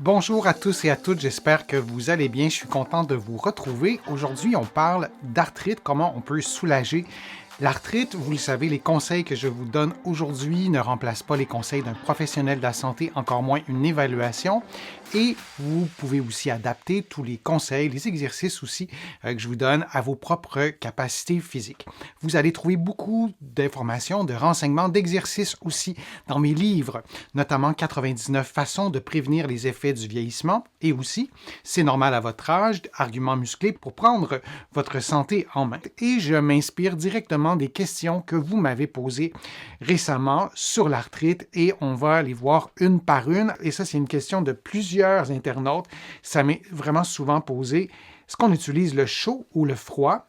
Bonjour à tous et à toutes, j'espère que vous allez bien. Je suis content de vous retrouver. Aujourd'hui, on parle d'arthrite, comment on peut soulager l'arthrite. Vous le savez, les conseils que je vous donne aujourd'hui ne remplacent pas les conseils d'un professionnel de la santé, encore moins une évaluation. Et vous pouvez aussi adapter tous les conseils, les exercices aussi que je vous donne à vos propres capacités physiques. Vous allez trouver beaucoup d'informations, de renseignements, d'exercices aussi dans mes livres, notamment 99 façons de prévenir les effets du vieillissement et aussi c'est normal à votre âge, arguments musclés pour prendre votre santé en main. Et je m'inspire directement des questions que vous m'avez posées récemment sur l'arthrite et on va les voir une par une. Et ça, c'est une question de plusieurs internautes. Ça m'est vraiment souvent posé. Est-ce qu'on utilise le chaud ou le froid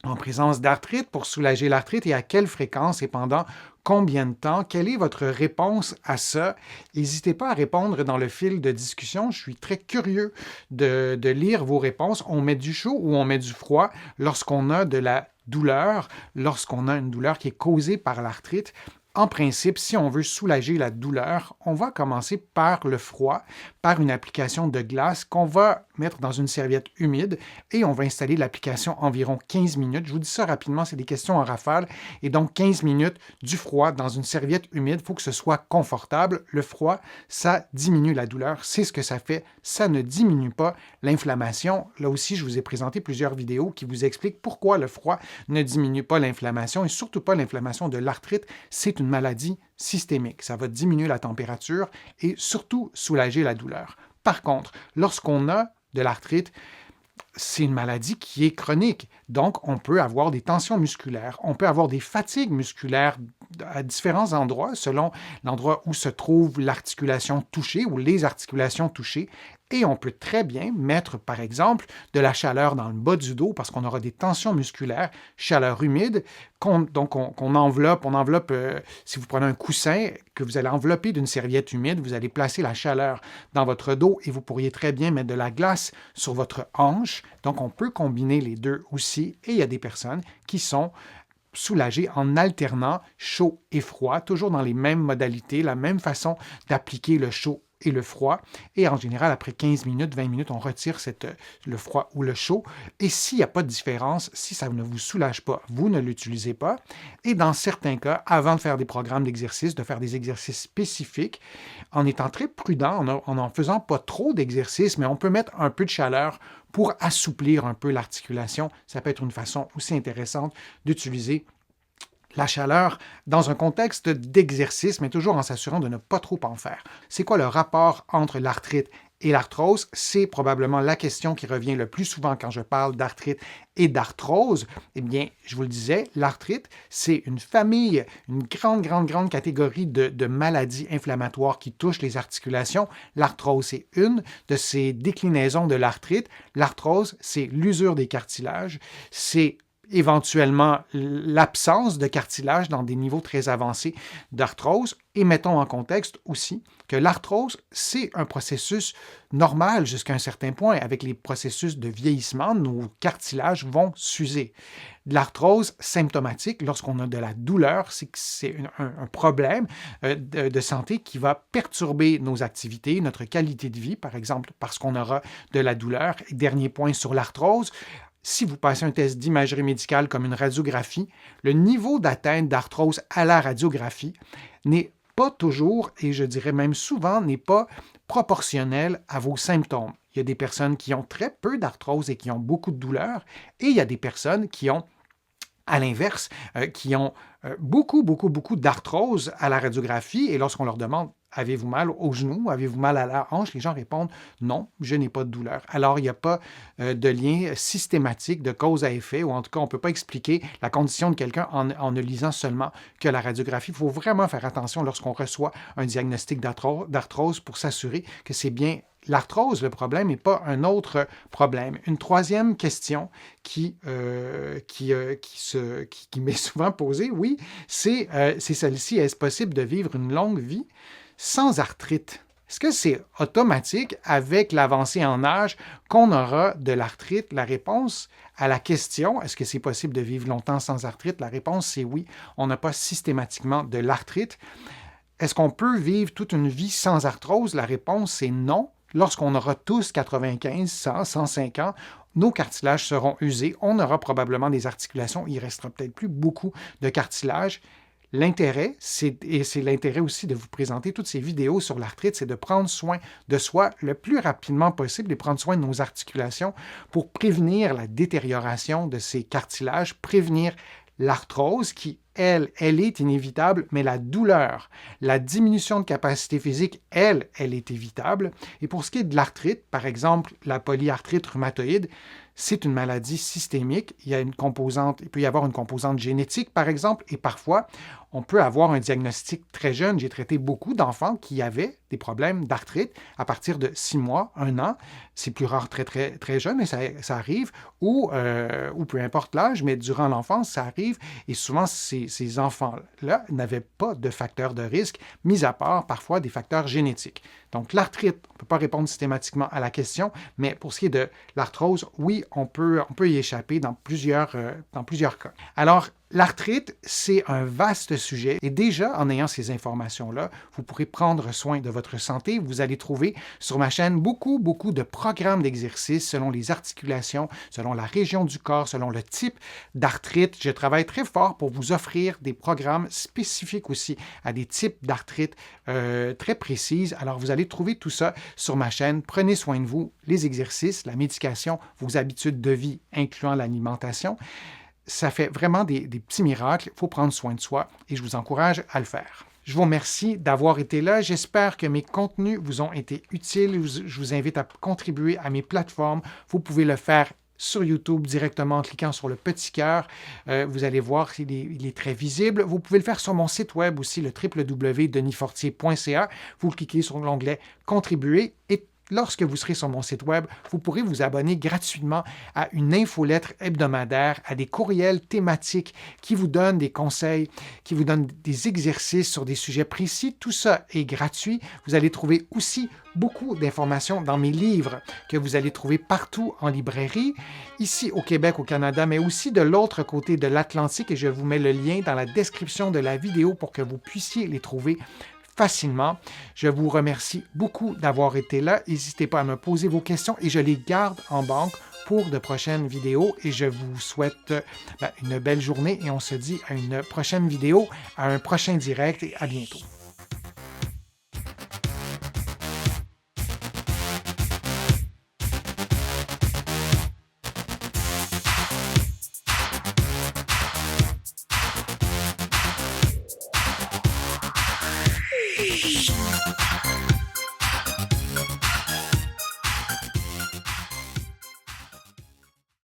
en présence d'arthrite pour soulager l'arthrite et à quelle fréquence et pendant combien de temps? Quelle est votre réponse à ça? N'hésitez pas à répondre dans le fil de discussion. Je suis très curieux de lire vos réponses. On met du chaud ou on met du froid lorsqu'on a de la douleur, lorsqu'on a une douleur qui est causée par l'arthrite? En principe, si on veut soulager la douleur, on va commencer par le froid, par une application de glace qu'on va mettre dans une serviette humide et on va installer l'application environ 15 minutes. Je vous dis ça rapidement, c'est des questions en rafale. Et donc 15 minutes du froid dans une serviette humide, il faut que ce soit confortable. Le froid, ça diminue la douleur. C'est ce que ça fait. Ça ne diminue pas l'inflammation. Là aussi, je vous ai présenté plusieurs vidéos qui vous expliquent pourquoi le froid ne diminue pas l'inflammation et surtout pas l'inflammation de l'arthrite. C'est une maladie systémique. Ça va diminuer la température et surtout soulager la douleur. Par contre, lorsqu'on a de l'arthrite, c'est une maladie qui est chronique. Donc, on peut avoir des tensions musculaires, on peut avoir des fatigues musculaires à différents endroits, selon l'endroit où se trouve l'articulation touchée ou les articulations touchées. Et on peut très bien mettre, par exemple, de la chaleur dans le bas du dos parce qu'on aura des tensions musculaires, chaleur humide, qu'on enveloppe. On enveloppe, si vous prenez un coussin que vous allez envelopper d'une serviette humide, vous allez placer la chaleur dans votre dos et vous pourriez très bien mettre de la glace sur votre hanche. Donc, on peut combiner les deux aussi. Et il y a des personnes qui sont soulagées en alternant chaud et froid, toujours dans les mêmes modalités, la même façon d'appliquer le chaud et le froid. Et en général, après 15 minutes, 20 minutes, on retire le froid ou le chaud. Et s'il n'y a pas de différence, si ça ne vous soulage pas, vous ne l'utilisez pas. Et dans certains cas, avant de faire des programmes d'exercice, de faire des exercices spécifiques, en étant très prudent, en n'en faisant pas trop d'exercices, mais on peut mettre un peu de chaleur pour assouplir un peu l'articulation. Ça peut être une façon aussi intéressante d'utiliser la chaleur dans un contexte d'exercice, mais toujours en s'assurant de ne pas trop en faire. C'est quoi le rapport entre l'arthrite et l'arthrose? C'est probablement la question qui revient le plus souvent quand je parle d'arthrite et d'arthrose. Eh bien, je vous le disais, l'arthrite, c'est une famille, une grande catégorie de maladies inflammatoires qui touchent les articulations. L'arthrose, c'est une de ces déclinaisons de l'arthrite. L'arthrose, c'est l'usure des cartilages, c'est éventuellement l'absence de cartilage dans des niveaux très avancés d'arthrose. Et mettons en contexte aussi que l'arthrose, c'est un processus normal jusqu'à un certain point. Avec les processus de vieillissement, nos cartilages vont s'user. L'arthrose symptomatique, lorsqu'on a de la douleur, c'est que c'est un problème de santé qui va perturber nos activités, notre qualité de vie, par exemple, parce qu'on aura de la douleur. Et dernier point sur l'arthrose, si vous passez un test d'imagerie médicale comme une radiographie, le niveau d'atteinte d'arthrose à la radiographie n'est pas toujours, et je dirais même souvent, n'est pas proportionnel à vos symptômes. Il y a des personnes qui ont très peu d'arthrose et qui ont beaucoup de douleur, et il y a des personnes qui ont, à l'inverse, qui ont beaucoup d'arthrose à la radiographie, et lorsqu'on leur demande avez-vous mal au genou? Avez-vous mal à la hanche? Les gens répondent non, je n'ai pas de douleur. Alors, il n'y a pas de lien systématique de cause à effet, ou en tout cas, on ne peut pas expliquer la condition de quelqu'un en ne lisant seulement que la radiographie. Il faut vraiment faire attention lorsqu'on reçoit un diagnostic d'arthrose pour s'assurer que c'est bien l'arthrose le problème et pas un autre problème. Une troisième question qui m'est souvent posée, oui, c'est celle-ci. Est-ce possible de vivre une longue vie sans arthrite? Est-ce que c'est automatique avec l'avancée en âge qu'on aura de l'arthrite? La réponse à la question, est-ce que c'est possible de vivre longtemps sans arthrite? La réponse, c'est oui. On n'a pas systématiquement de l'arthrite. Est-ce qu'on peut vivre toute une vie sans arthrose? La réponse, c'est non. lorsqu'on aura tous 95, 100, 105 ans, nos cartilages seront usés. On aura probablement des articulations. Il ne restera peut-être plus beaucoup de cartilage. L'intérêt, et c'est l'intérêt aussi de vous présenter toutes ces vidéos sur l'arthrite, c'est de prendre soin de soi le plus rapidement possible et prendre soin de nos articulations pour prévenir la détérioration de ces cartilages, prévenir l'arthrose qui, elle est inévitable, mais la douleur, la diminution de capacité physique, elle est évitable. Et pour ce qui est de l'arthrite, par exemple, la polyarthrite rhumatoïde, c'est une maladie systémique. Il peut y avoir une composante génétique, par exemple, et parfois, on peut avoir un diagnostic très jeune. J'ai traité beaucoup d'enfants qui avaient des problèmes d'arthrite à partir de 6 mois, 1 an. C'est plus rare très, très, très jeune, mais ça arrive, ou peu importe l'âge, mais durant l'enfance, ça arrive. Et souvent, ces enfants-là n'avaient pas de facteurs de risque, mis à part parfois des facteurs génétiques. Donc, l'arthrite, on ne peut pas répondre systématiquement à la question, mais pour ce qui est de l'arthrose, oui, on peut y échapper dans plusieurs cas. Alors, l'arthrite, c'est un vaste sujet et déjà, en ayant ces informations-là, vous pourrez prendre soin de votre santé. Vous allez trouver sur ma chaîne beaucoup de programmes d'exercices selon les articulations, selon la région du corps, selon le type d'arthrite. Je travaille très fort pour vous offrir des programmes spécifiques aussi à des types d'arthrite très précises. Alors, vous allez trouver tout ça sur ma chaîne. Prenez soin de vous, les exercices, la médication, vos habitudes de vie, incluant l'alimentation. Ça fait vraiment des petits miracles. Il faut prendre soin de soi et je vous encourage à le faire. Je vous remercie d'avoir été là. J'espère que mes contenus vous ont été utiles. Je vous invite à contribuer à mes plateformes. Vous pouvez le faire sur YouTube directement en cliquant sur le petit cœur. Vous allez voir qu'il est très visible. Vous pouvez le faire sur mon site web aussi, le www.denisfortier.ca. Vous cliquez sur l'onglet « Contribuer » et lorsque vous serez sur mon site web, vous pourrez vous abonner gratuitement à une infolettre hebdomadaire, à des courriels thématiques qui vous donnent des conseils, qui vous donnent des exercices sur des sujets précis. Tout ça est gratuit. Vous allez trouver aussi beaucoup d'informations dans mes livres que vous allez trouver partout en librairie, ici au Québec, au Canada, mais aussi de l'autre côté de l'Atlantique et je vous mets le lien dans la description de la vidéo pour que vous puissiez les trouver facilement. Je vous remercie beaucoup d'avoir été là. N'hésitez pas à me poser vos questions et je les garde en banque pour de prochaines vidéos et je vous souhaite une belle journée et on se dit à une prochaine vidéo, à un prochain direct et à bientôt.